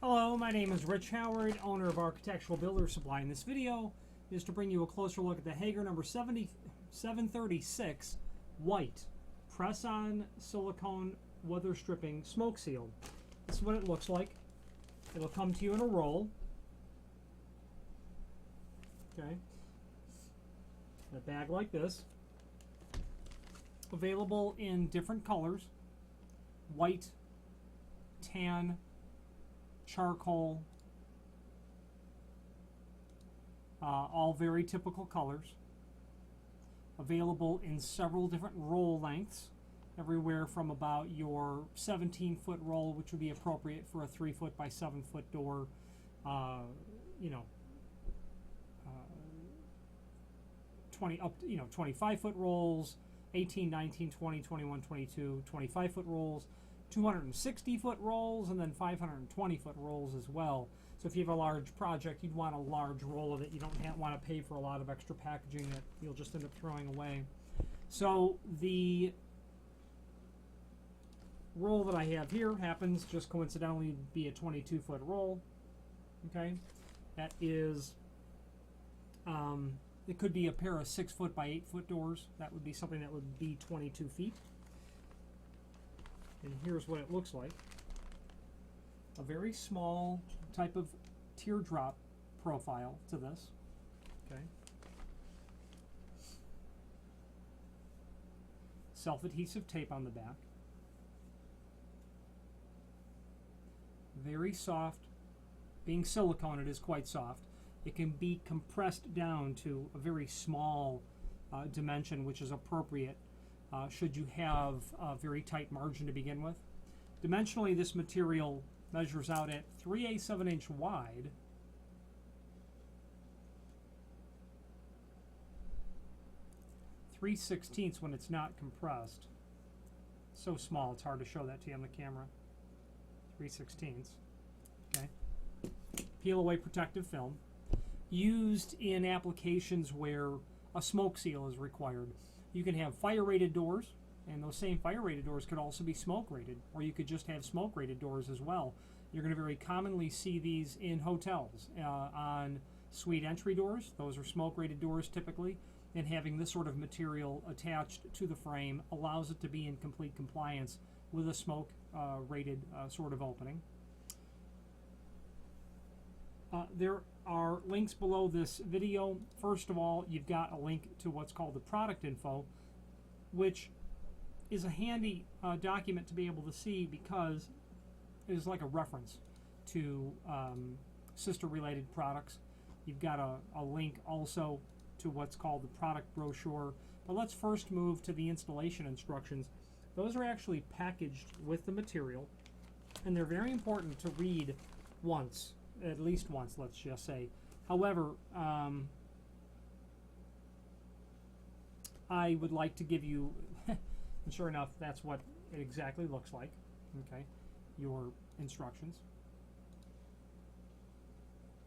Hello, my name is Rich Howard, owner of Architectural Builder Supply. In this video is to bring you a closer look at the Hager number 736 white press-on silicone weather stripping smoke seal. This is what it looks like. It'll come to you in a roll. Okay. A bag like this. Available in different colors: white, tan, charcoal, all very typical colors. Available in several different roll lengths, everywhere from about your 17-foot roll, which would be appropriate for a 3-foot by 7-foot door, 20 up to, 25-foot rolls, 18, 19, 20, 21, 22, 25-foot rolls, 260-foot rolls, and then 520-foot rolls as well. So if you have a large project, you'd want a large roll of it. You don't want to pay for a lot of extra packaging that you'll just end up throwing away. So the roll that I have here happens just coincidentally to be a 22-foot roll. Okay, that is, it could be a pair of 6-foot by 8-foot doors. That would be something that would be 22 feet. And here's what it looks like. A very small type of teardrop profile to this. Okay. Self-adhesive tape on the back. Very soft. Being silicone, it is quite soft. It can be compressed down to a very small dimension, which is appropriate should you have a very tight margin to begin with. Dimensionally, this material measures out at 3/8 of an inch wide, (3/16) when it's not compressed. So small, it's hard to show that to you on the camera. 3/16. Okay. Peel away protective film, used in applications where a smoke seal is required. You can have fire-rated doors, and those same fire-rated doors could also be smoke-rated, or you could just have smoke-rated doors as well. You're going to very commonly see these in hotels on suite entry doors. Those are smoke-rated doors typically, and having this sort of material attached to the frame allows it to be in complete compliance with a smoke-rated sort of opening. There are links below this video. First of all, you've got a link to what's called the product info, which is a handy document to be able to see because it is like a reference to sister-related products. You've got a link also to what's called the product brochure. But let's first move to the installation instructions. Those are actually packaged with the material, and they're very important to read once. At least once, let's just say. However, I would like to give you, and sure enough, that's what it exactly looks like. Okay, your instructions.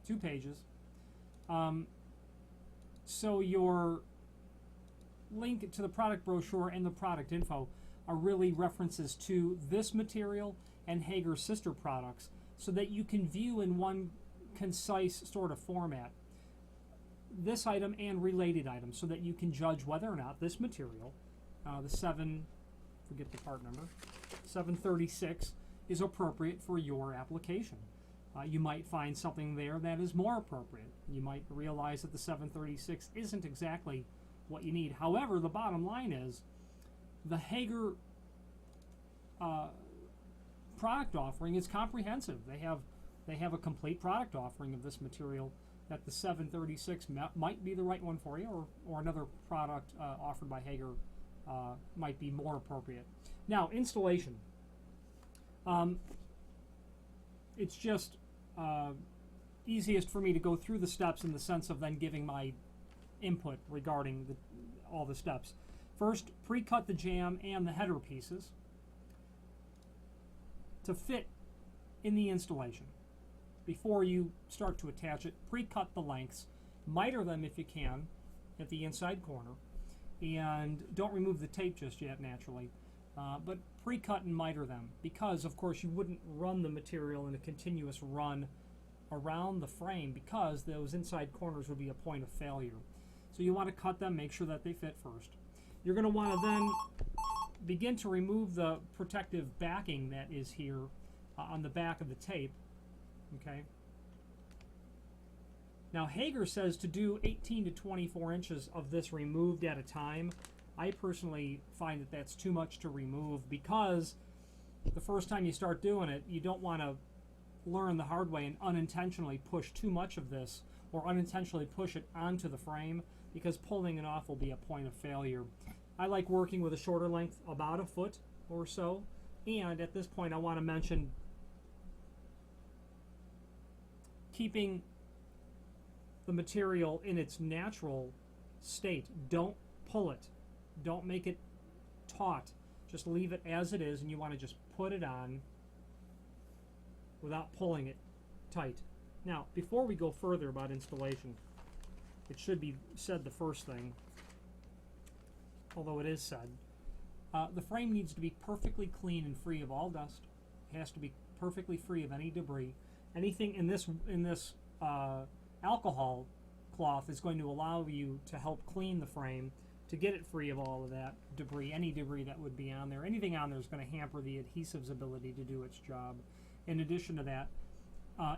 2 pages. So your link to the product brochure and the product info are really references to this material and Hager's sister products, so that you can view in one concise sort of format this item and related items, so that you can judge whether or not this material, forget the part number, 736, is appropriate for your application. You might find something there that is more appropriate. You might realize that the 736 isn't exactly what you need. However, the bottom line is the Hager product offering is comprehensive. They have a complete product offering of this material, that the 736 might be the right one for you, or another product offered by Hager might be more appropriate. Now, installation. It's just easiest for me to go through the steps in the sense of then giving my input regarding all the steps. First, pre-cut the jamb and the header pieces to fit in the installation. Before you start to attach it, pre-cut the lengths, miter them if you can at the inside corner, and don't remove the tape just yet naturally, but pre-cut and miter them, because of course you wouldn't run the material in a continuous run around the frame, because those inside corners would be a point of failure. So you want to cut them, make sure that they fit first. You're going to want to then begin to remove the protective backing that is here on the back of the tape. Okay. Now Hager says to do 18 to 24 inches of this removed at a time. I personally find that that's too much to remove, because the first time you start doing it, you don't want to learn the hard way and unintentionally push too much of this, or unintentionally push it onto the frame, because pulling it off will be a point of failure. I like working with a shorter length, about a foot or so. And at this point I want to mention keeping the material in its natural state. Don't pull it. Don't make it taut. Just leave it as it is, and you want to just put it on without pulling it tight. Now, before we go further about installation, it should be said the first thing, although it is said, the frame needs to be perfectly clean and free of all dust. It has to be perfectly free of any debris. Anything in this alcohol cloth is going to allow you to help clean the frame, to get it free of all of that debris, any debris that would be on there. Anything on there is going to hamper the adhesive's ability to do its job. In addition to that,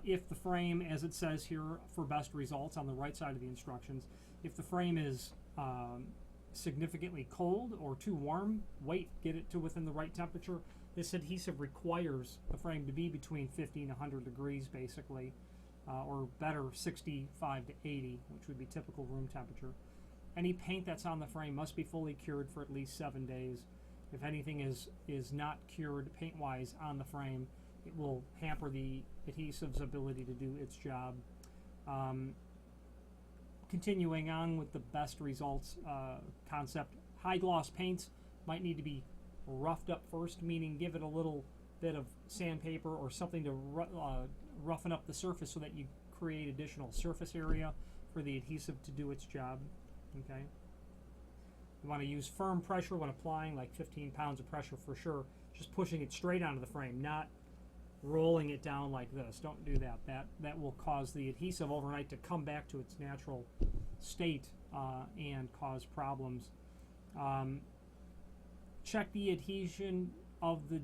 if the frame, as it says here for best results on the right side of the instructions, if the frame is significantly cold or too warm, wait, get it to within the right temperature. This adhesive requires the frame to be between 50 and 100 degrees basically, or better 65 to 80, which would be typical room temperature. Any paint that's on the frame must be fully cured for at least 7 days. If anything is not cured paint-wise on the frame, it will hamper the adhesive's ability to do its job. Continuing on with the best results concept, high gloss paints might need to be roughed up first, meaning give it a little bit of sandpaper or something to roughen up the surface so that you create additional surface area for the adhesive to do its job. Okay. You want to use firm pressure when applying, like 15 pounds of pressure for sure. Just pushing it straight onto the frame, not rolling it down like this. Don't do that. That will cause the adhesive overnight to come back to its natural state and cause problems. Check the adhesion of the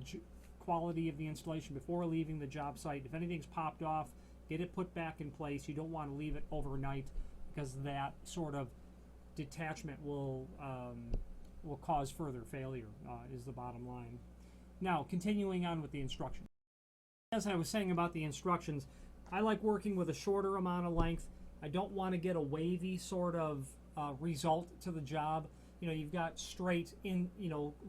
quality of the installation before leaving the job site. If anything's popped off, get it put back in place. You don't want to leave it overnight, because that sort of detachment will cause further failure, is the bottom line. Now, continuing on with the instructions. As I was saying about the instructions, I like working with a shorter amount of length. I don't want to get a wavy sort of result to the job. You know, you've got straight in,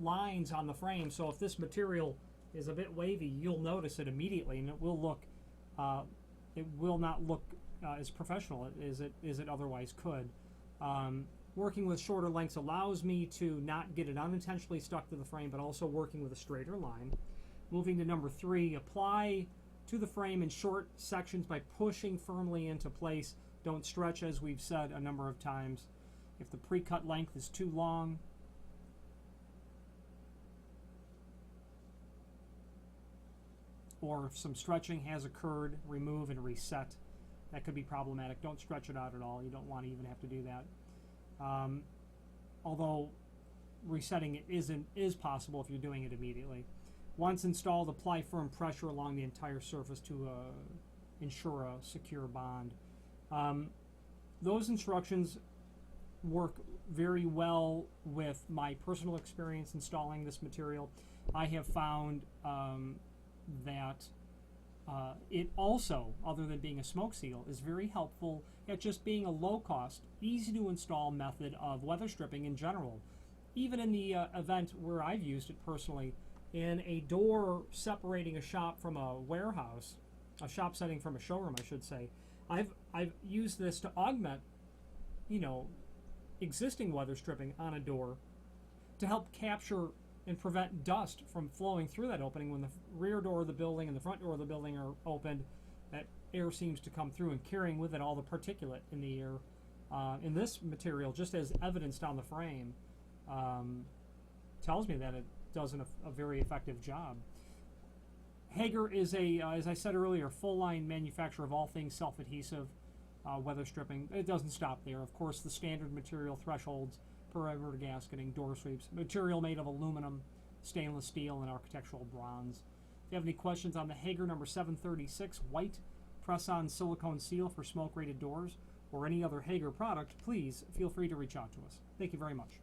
lines on the frame, so if this material is a bit wavy, you'll notice it immediately, and it will not look as professional as it otherwise could. Working with shorter lengths allows me to not get it unintentionally stuck to the frame, but also working with a straighter line. Moving to number 3, apply to the frame in short sections by pushing firmly into place. Don't stretch, as we've said a number of times. If the pre-cut length is too long, or if some stretching has occurred, remove and reset. That could be problematic. Don't stretch it out at all. You don't want to even have to do that. Although resetting it is possible if you're doing it immediately. Once installed, apply firm pressure along the entire surface to ensure a secure bond. Those instructions work very well with my personal experience installing this material. I have found that it also, other than being a smoke seal, is very helpful at just being a low-cost, easy-to-install method of weather stripping in general. Even in the event where I've used it personally, in a door separating a shop from a warehouse, a shop setting from a showroom, I should say, I've used this to augment, existing weather stripping on a door to help capture and prevent dust from flowing through that opening. When the rear door of the building and the front door of the building are opened, that air seems to come through and carrying with it all the particulate in the air. In this material, just as evidenced on the frame, tells me that does a very effective job. Hager is a, as I said earlier, full-line manufacturer of all things self-adhesive, weather stripping. It doesn't stop there. Of course, the standard material thresholds, perimeter gasketing, door sweeps, material made of aluminum, stainless steel, and architectural bronze. If you have any questions on the Hager number 736 white press-on silicone seal for smoke-rated doors or any other Hager product, please feel free to reach out to us. Thank you very much.